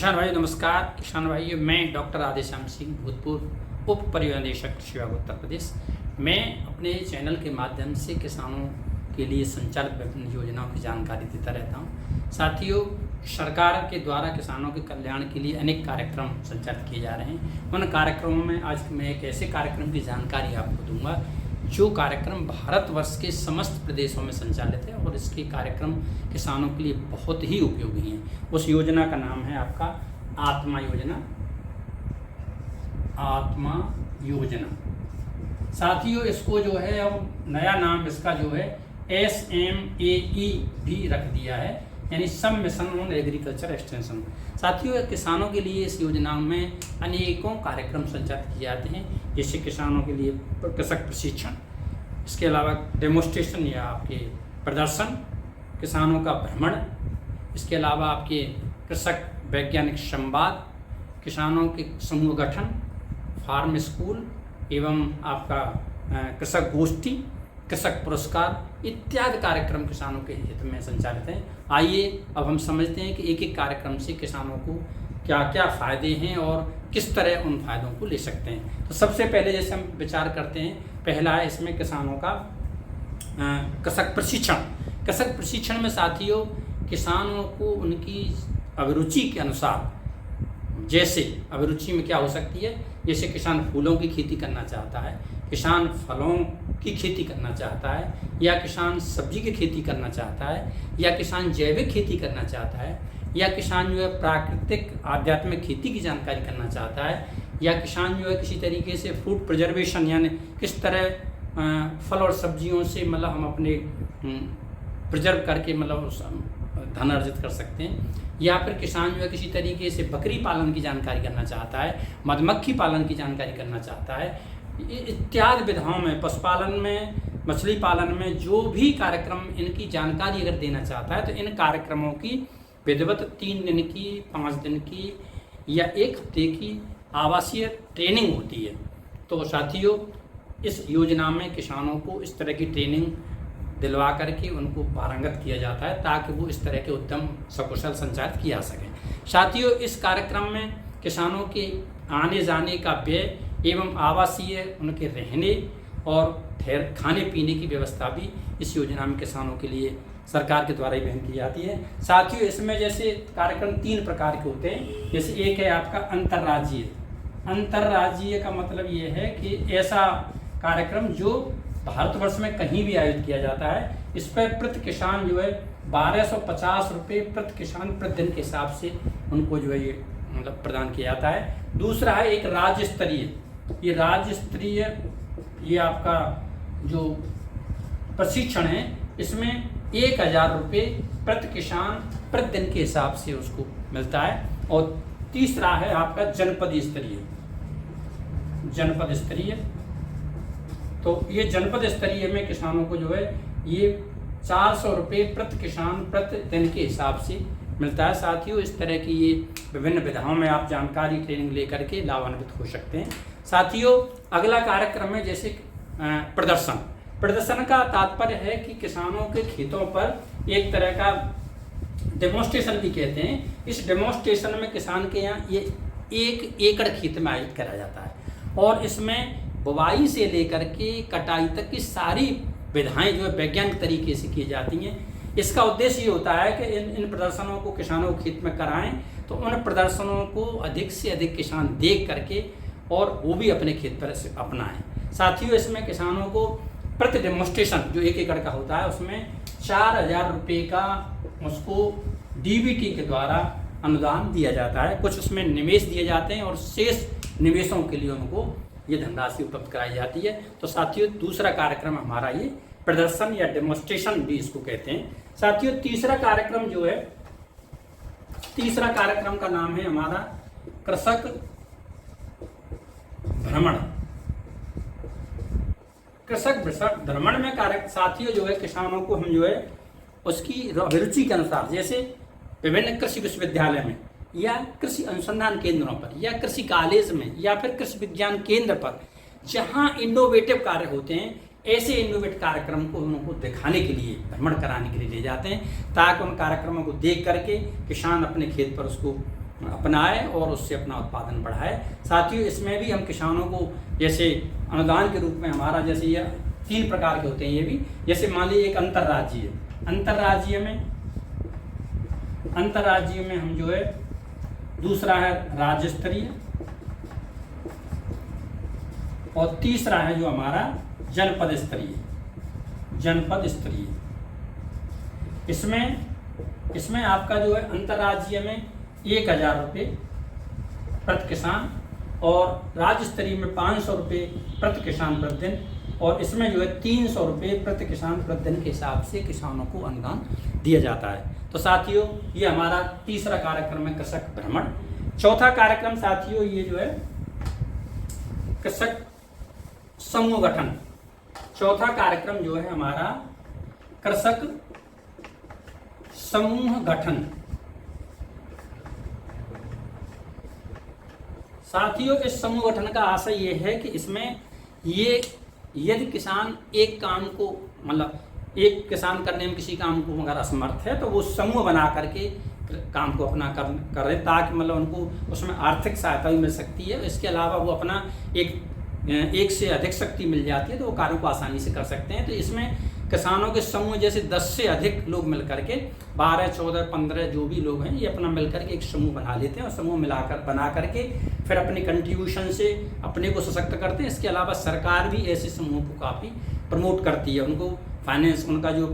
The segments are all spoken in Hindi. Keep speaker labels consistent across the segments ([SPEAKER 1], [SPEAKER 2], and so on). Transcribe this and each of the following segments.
[SPEAKER 1] किसान भाई नमस्कार। किसान भाइयों, मैं डॉक्टर आदिश्याम सिंह, भूतपूर्व उप परिनिदेशक कृषि विभाग उत्तर प्रदेश। मैं अपने चैनल के माध्यम से किसानों के लिए संचालित विभिन्न योजनाओं की जानकारी देता रहता हूँ। साथियों, सरकार के द्वारा किसानों के कल्याण के लिए अनेक कार्यक्रम संचालित किए जा रहे हैं। उन कार्यक्रमों में आज मैं एक ऐसे कार्यक्रम की जानकारी आपको दूंगा जो कार्यक्रम भारतवर्ष के समस्त प्रदेशों में संचालित है और इसके कार्यक्रम किसानों के लिए बहुत ही उपयोगी हैं। उस योजना का नाम है आपका आत्मा योजना। आत्मा योजना साथियों, इसको जो है अब नया नाम इसका जो है SMAE भी रख दिया है, यानी सम मिशन ऑन एग्रीकल्चर एक्सटेंशन। साथियों, किसानों के लिए इस योजना में अनेकों कार्यक्रम संचालित किए जाते हैं, जैसे किसानों के लिए कृषक प्रशिक्षण, इसके अलावा डेमोन्स्ट्रेशन या आपके प्रदर्शन, किसानों का भ्रमण, इसके अलावा आपके कृषक वैज्ञानिक संवाद, किसानों के समूह गठन, फार्म स्कूल एवं आपका कृषक गोष्ठी, कृषक पुरस्कार इत्यादि कार्यक्रम किसानों के हित में संचालित हैं। आइए अब हम समझते हैं कि एक एक कार्यक्रम से किसानों को क्या क्या फ़ायदे हैं और किस तरह उन फ़ायदों को ले सकते हैं। तो सबसे पहले जैसे हम विचार करते हैं, पहला है इसमें किसानों का कृषक प्रशिक्षण। कृषक प्रशिक्षण में साथियों किसानों को उनकी अभिरुचि के अनुसार, जैसे अभिरुचि में क्या हो सकती है, जैसे किसान फूलों की खेती करना चाहता है, किसान फलों की खेती करना चाहता है, या किसान सब्जी की खेती करना चाहता है, या किसान जैविक खेती करना चाहता है, या किसान जो है प्राकृतिक आध्यात्मिक खेती की जानकारी करना चाहता है, या किसान जो है किसी तरीके से फूड प्रिजर्वेशन यानी किस तरह फल और सब्जियों से मतलब हम अपने प्रिजर्व करके मतलब धन अर्जित कर सकते हैं, या फिर किसान जो है किसी तरीके से बकरी पालन की जानकारी करना चाहता है, मधुमक्खी पालन की जानकारी करना चाहता है, इत्यादि विधाओं में, पशुपालन में, मछली पालन में जो भी कार्यक्रम इनकी जानकारी अगर देना चाहता है तो इन कार्यक्रमों की विधिवत 3 दिन की, 5 दिन की या 1 हफ्ते की आवासीय ट्रेनिंग होती है। तो साथियों, इस योजना में किसानों को इस तरह की ट्रेनिंग दिलवा करके उनको पारंगत किया जाता है ताकि वो इस तरह के उद्यम सकुशल संचालित किया सकें। साथियों, इस कार्यक्रम में किसानों के आने जाने का व्यय एवं आवासीय उनके रहने और खाने पीने की व्यवस्था भी इस योजना में किसानों के लिए सरकार के द्वारा ही वहन की जाती है। साथियों, इसमें जैसे कार्यक्रम 3 प्रकार के होते हैं। जैसे एक है आपका अंतर्राज्यीय। अंतर्राज्यीय का मतलब ये है कि ऐसा कार्यक्रम जो भारतवर्ष में कहीं भी आयोजित किया जाता है, इस पर प्रति किसान जो है 1250 रुपये प्रति किसान प्रति दिन के हिसाब से उनको जो है ये मतलब प्रदान किया जाता है। दूसरा है एक राज्य स्तरीय। ये राज्य स्तरीय ये आपका जो प्रशिक्षण है, इसमें 1000 रुपये प्रति किसान प्रति दिन के हिसाब से उसको मिलता है। और तीसरा है आपका जनपद स्तरीय। जनपद स्तरीय, तो ये जनपद स्तरीय में किसानों को जो है ये 400 रुपये प्रति किसान प्रति दिन के हिसाब से मिलता है। साथियों, इस तरह की ये विभिन्न विधाओं में आप जानकारी ट्रेनिंग लेकर के लाभान्वित हो सकते हैं। साथियों, अगला कार्यक्रम है जैसे प्रदर्शन। प्रदर्शन का तात्पर्य है कि किसानों के खेतों पर एक तरह का डेमोन्स्ट्रेशन भी कहते हैं। इस डेमोन्स्ट्रेशन में किसान के यहाँ ये 1 एकड़ खेत में आयोजित करा जाता है और इसमें बुवाई से लेकर के कटाई तक की सारी विधाएं जो है वैज्ञानिक तरीके से की जाती हैं। इसका उद्देश्य ये होता है कि इन प्रदर्शनों को किसानों को खेत में कराएं तो उन प्रदर्शनों को अधिक से अधिक किसान देख करके और वो भी अपने खेत पर अपनाएं। साथियों, इसमें किसानों को प्रति डेमोन्स्ट्रेशन जो 1 एकड़ का होता है उसमें 4000 रुपये का उसको DBT के द्वारा अनुदान दिया जाता है। कुछ उसमें निवेश दिए जाते हैं और शेष निवेशों के लिए उनको ये धनराशि उपलब्ध कराई जाती है। तो साथियों, दूसरा कार्यक्रम हमारा ये प्रदर्शन या डेमोन्स्ट्रेशन भी इसको कहते हैं। साथियों, तीसरा कार्यक्रम जो है, तीसरा कार्यक्रम का नाम है हमारा कृषक भ्रमण। कृषक भ्रमण में साथियों जो है किसानों को हम जो है उसकी अभिरुचि के अनुसार, जैसे विभिन्न कृषि विश्वविद्यालय में या कृषि अनुसंधान केंद्रों पर या कृषि कॉलेज में या फिर कृषि विज्ञान केंद्र पर जहां इनोवेटिव कार्य होते हैं, ऐसे इनोवेटिव कार्यक्रम को उनको दिखाने के लिए, भ्रमण कराने के लिए ले जाते हैं ताकि उन कार्यक्रमों को देख करके किसान अपने खेत पर उसको अपनाए और उससे अपना उत्पादन बढ़ाए। साथियों इसमें भी हम किसानों को जैसे अनुदान के रूप में हमारा जैसे ये 3 प्रकार के होते हैं, ये भी जैसे मान लीजिए एक अंतर्राज्यीय में हम जो है, दूसरा है राज्य स्तरीय और तीसरा है जो हमारा जनपद स्तरीय। इसमें आपका जो है अंतर्राज्यीय में 1000 रुपये प्रति किसान और राज्य स्तरीय में 500 रुपये प्रति किसान प्रतिदिन, और इसमें जो है 300 रुपये प्रति किसान प्रतिदिन के हिसाब से किसानों को अनुदान दिया जाता है। तो साथियों ये हमारा तीसरा कार्यक्रम है कृषक भ्रमण। चौथा कार्यक्रम साथियों ये जो है कृषक समूह गठन। चौथा कार्यक्रम जो है हमारा कृषक समूह गठन। साथियों इस समूह गठन का आशय ये है कि इसमें ये यदि किसान एक काम को मतलब एक किसान करने में किसी काम को अगर असमर्थ है तो वो समूह बना करके काम को अपना कर रहे, ताकि मतलब उनको उसमें आर्थिक सहायता भी मिल सकती है। इसके अलावा वो अपना एक से अधिक शक्ति मिल जाती है तो वो कार्यों को आसानी से कर सकते हैं। तो इसमें किसानों के समूह जैसे 10 से अधिक लोग मिल करके 12, 14, 15 जो भी लोग हैं ये अपना मिल करके एक समूह बना लेते हैं और समूह बना करके फिर अपने कंट्रीब्यूशन से अपने को सशक्त करते हैं। इसके अलावा सरकार भी ऐसे समूह को काफ़ी प्रमोट करती है, उनको फाइनेंस उनका जो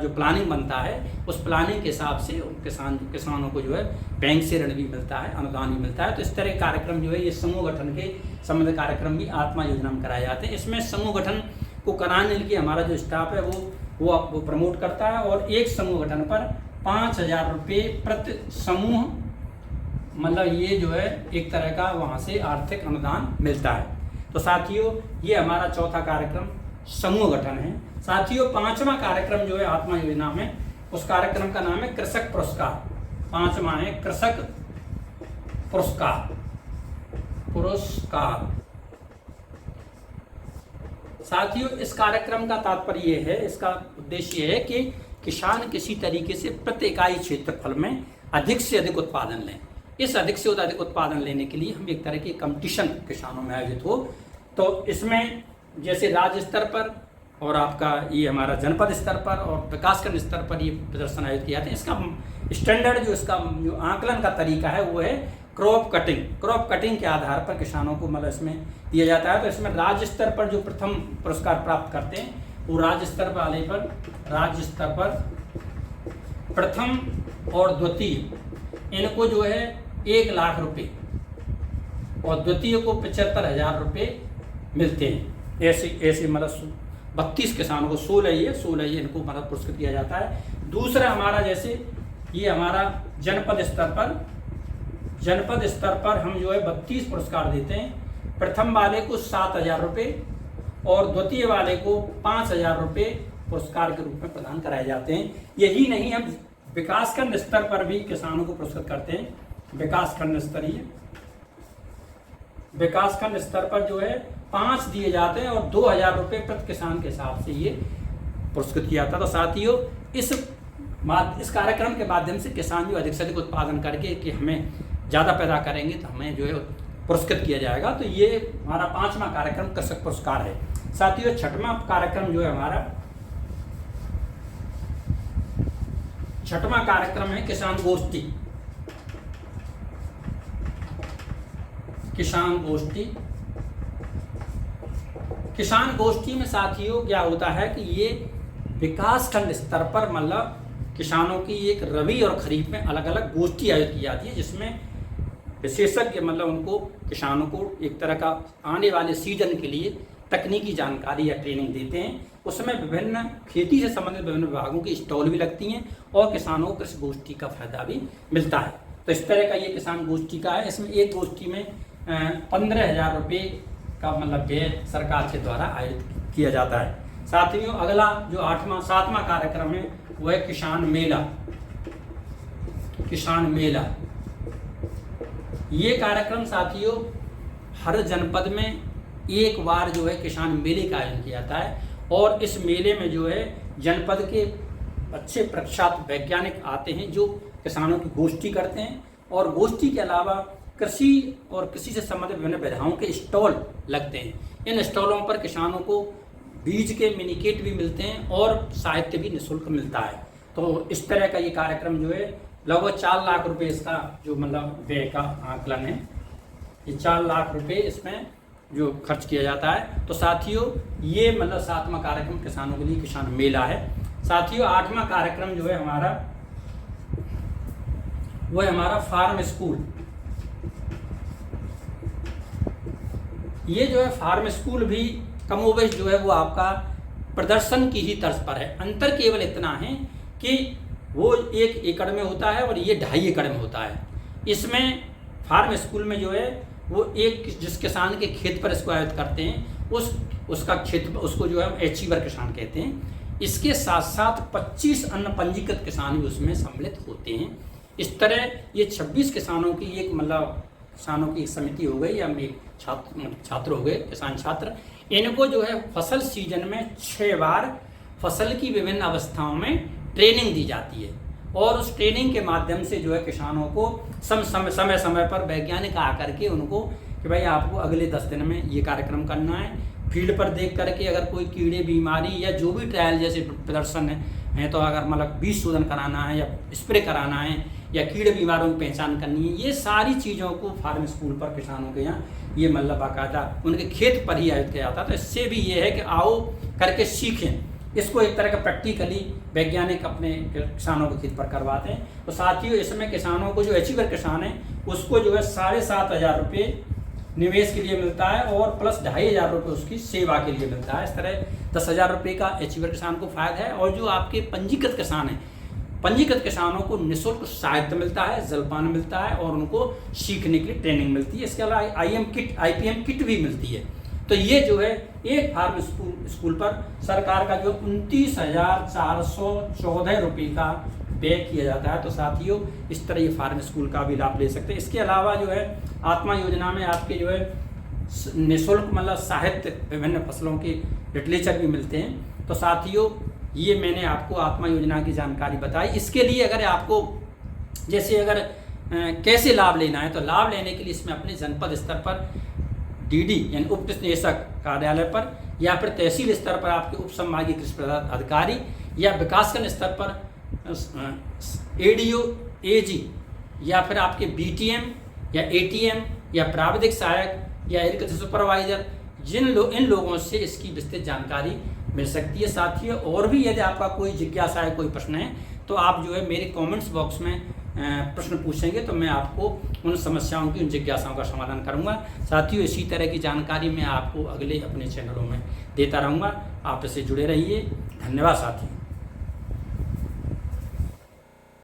[SPEAKER 1] प्लानिंग बनता है उस प्लानिंग के हिसाब से किसानों को जो है बैंक से ऋण भी मिलता है, अनुदान भी मिलता है। तो इस तरह के कार्यक्रम जो है ये समूह गठन के संबंधित कार्यक्रम भी आत्मा योजना में कराए जाते हैं। इसमें समूह गठन को कराने के लिए हमारा जो स्टाफ है वो प्रमोट करता है और एक समूह गठन पर 5000 रुपये प्रति समूह मतलब ये जो है एक तरह का वहाँ से आर्थिक अनुदान मिलता है। तो साथियों ये हमारा चौथा कार्यक्रम समूह गठन है। साथियों 5वां कार्यक्रम जो है आत्मा योजना में उस कार्यक्रम का नाम है कृषक पुरस्कार। 5वां है कृषक पुरस्कार। साथियों इस कार्यक्रम का तात्पर्य ये है, इसका उद्देश्य ये है कि किसान किसी तरीके से प्रति इकाई क्षेत्रफल में अधिक से अधिक उत्पादन लें। इस अधिक से अधिक उत्पादन लेने के लिए हम एक तरह की कंपटीशन किसानों में आयोजित हो। तो इसमें जैसे राज्य स्तर पर और आपका ये हमारा जनपद स्तर पर और विकासखंड स्तर पर ये प्रदर्शन आयोजित किए जाते हैं। इसका स्टैंडर्ड जो आकलन का तरीका है वो है क्रॉप कटिंग के आधार पर किसानों को मतलब इसमें दिया जाता है। तो इसमें राज्य स्तर पर जो प्रथम पुरस्कार प्राप्त करते हैं वो राज्य स्तर पर प्रथम और द्वितीय इनको जो है 1 लाख रुपए और द्वितीय को 75,000 रुपये मिलते हैं। ऐसे मतलब 32 किसानों को 16 इनको मतलब पुरस्कृत किया जाता है। दूसरा हमारा जैसे ये हमारा जनपद स्तर पर हम जो है 32 पुरस्कार देते हैं। प्रथम वाले को 7,000 रुपये और द्वितीय वाले को 5,000 रुपये पुरस्कार के रूप में प्रदान कराए जाते हैं। यही नहीं, हम विकासखंड स्तर पर भी किसानों को पुरस्कृत करते हैं। विकासखंड स्तर पर जो है 5 दिए जाते हैं और 2,000 रुपये प्रति किसान के हिसाब से ये पुरस्कृत किया जाता है। तो साथियों इस कार्यक्रम के माध्यम से किसान जो अधिक से अधिक उत्पादन करके कि हमें ज़्यादा पैदा करेंगे तो हमें जो है पुरस्कृत किया जाएगा। तो ये हमारा 5वां कार्यक्रम कृषक पुरस्कार है। साथियों 6वां कार्यक्रम जो है हमारा 6वां कार्यक्रम है किसान गोष्ठी में साथियों क्या होता है कि ये विकासखंड स्तर पर मतलब किसानों की एक रबी और खरीफ में अलग अलग गोष्ठी आयोजित की जाती है, जिसमें विशेषज्ञ मतलब उनको किसानों को एक तरह का आने वाले सीजन के लिए तकनीकी जानकारी या ट्रेनिंग देते हैं। उसमें विभिन्न खेती से संबंधित विभिन्न विभागों की स्टॉल भी लगती हैं और किसानों को कृषि गोष्ठी का फायदा भी मिलता है। तो इस तरह का ये किसान गोष्ठी का है। इसमें एक गोष्ठी में 15,000 रुपये का मतलब व्यय सरकार के द्वारा आयोजित किया जाता है। साथियों अगला जो 7वां कार्यक्रम है वो है किसान मेला। ये कार्यक्रम साथियों हर जनपद में एक बार जो है किसान मेले का आयोजन किया जाता है और इस मेले में जो है जनपद के अच्छे प्रख्यात वैज्ञानिक आते हैं जो किसानों की गोष्ठी करते हैं और गोष्ठी के अलावा कृषि और कृषि से संबंधित विभिन्न विधाओं के स्टॉल लगते हैं। इन स्टॉलों पर किसानों को बीज के मिनी किट भी मिलते हैं और साहित्य भी निःशुल्क मिलता है। तो इस तरह का ये कार्यक्रम जो है लगभग 4 लाख रुपए इसका जो मतलब व्यय का आकलन है, ये 4 लाख रुपए इसमें जो खर्च किया जाता है। तो साथियों ये मतलब 7वां कार्यक्रम किसानों के लिए किसान मेला है। साथियों 8वां कार्यक्रम जो है हमारा वो है हमारा फार्म स्कूल। ये जो है फार्म स्कूल भी कमोबेश जो है वो आपका प्रदर्शन की ही तर्ज पर है। अंतर केवल इतना है कि वो 1 एकड़ में होता है और ये 2.5 एकड़ में होता है। इसमें फार्म स्कूल में जो है वो एक जिस किसान के खेत पर इसको आयोजित करते हैं उसका खेत उसको जो है अचीवर किसान कहते हैं। इसके साथ साथ 25 अन्य पंजीकृत किसान भी उसमें सम्मिलित होते हैं। इस तरह ये 26 किसानों की एक मतलब किसानों की एक समिति हो गई या एक छात्र हो गए, किसान छात्र। इनको जो है फसल सीजन में 6 बार फसल की विभिन्न अवस्थाओं में ट्रेनिंग दी जाती है और उस ट्रेनिंग के माध्यम से जो है किसानों को समय समय पर वैज्ञानिक आकर के उनको कि भाई आपको अगले 10 दिन में ये कार्यक्रम करना है। फील्ड पर देख करके अगर कोई कीड़े बीमारी या जो भी ट्रायल जैसे प्रदर्शन है तो अगर मतलब बीज शोधन कराना है या स्प्रे कराना है या कीड़े बीमारों की पहचान करनी है, ये सारी चीज़ों को फार्म स्कूल पर किसानों के यहाँ ये मतलब बाकायदा उनके खेत पर ही आयोजित किया जाता है। तो इससे भी ये है कि आओ करके सीखें। इसको एक तरह का प्रैक्टिकली वैज्ञानिक अपने किसानों के खेत पर करवाते हैं। तो साथियों इसमें किसानों को जो अचीवर किसान है उसको जो है 7,500 रुपये निवेश के लिए मिलता है और प्लस 2,500 रुपये उसकी सेवा के लिए मिलता है। इस तरह 10,000 रुपये का अचीवर किसान को फायदा है। और जो आपके पंजीकृत किसान हैं, पंजीकृत किसानों को निःशुल्क साहित्य मिलता है, जलपान मिलता है और उनको सीखने के लिए ट्रेनिंग मिलती है। इसके अलावा IPM किट भी मिलती है। तो ये जो है एक फार्म स्कूल पर सरकार का जो 29,414 रुपये का व्यय किया जाता है। तो साथियों इस तरह ये फार्म स्कूल का भी लाभ ले सकते हैं। इसके अलावा जो है आत्मा योजना में आपके जो है निःशुल्क मतलब साहित्य विभिन्न फसलों के लिटरेचर भी मिलते हैं। तो साथियों ये मैंने आपको आत्मा योजना की जानकारी बताई। इसके लिए अगर आपको जैसे अगर कैसे लाभ लेना है तो लाभ लेने के लिए इसमें अपने जनपद स्तर पर DD यानी उप कृषि निदेशक कार्यालय पर या फिर तहसील स्तर पर आपके उप संभागीय कृषि पदाधिकारी या विकासखंड स्तर पर ADO AG या फिर आपके BTM या ATM या प्राविधिक सहायक या एग्रीकल्चर सुपरवाइजर इन लोगों से इसकी विस्तृत जानकारी मिल सकती है। साथियों और भी यदि आपका कोई जिज्ञासा है, कोई प्रश्न है तो आप जो है मेरे कमेंट्स बॉक्स में प्रश्न पूछेंगे तो मैं आपको उन समस्याओं की उन जिज्ञासाओं का समाधान करूंगा। साथियों इसी तरह की जानकारी मैं आपको अगले अपने चैनलों में देता रहूंगा। आप इससे जुड़े रहिए। धन्यवाद साथियों।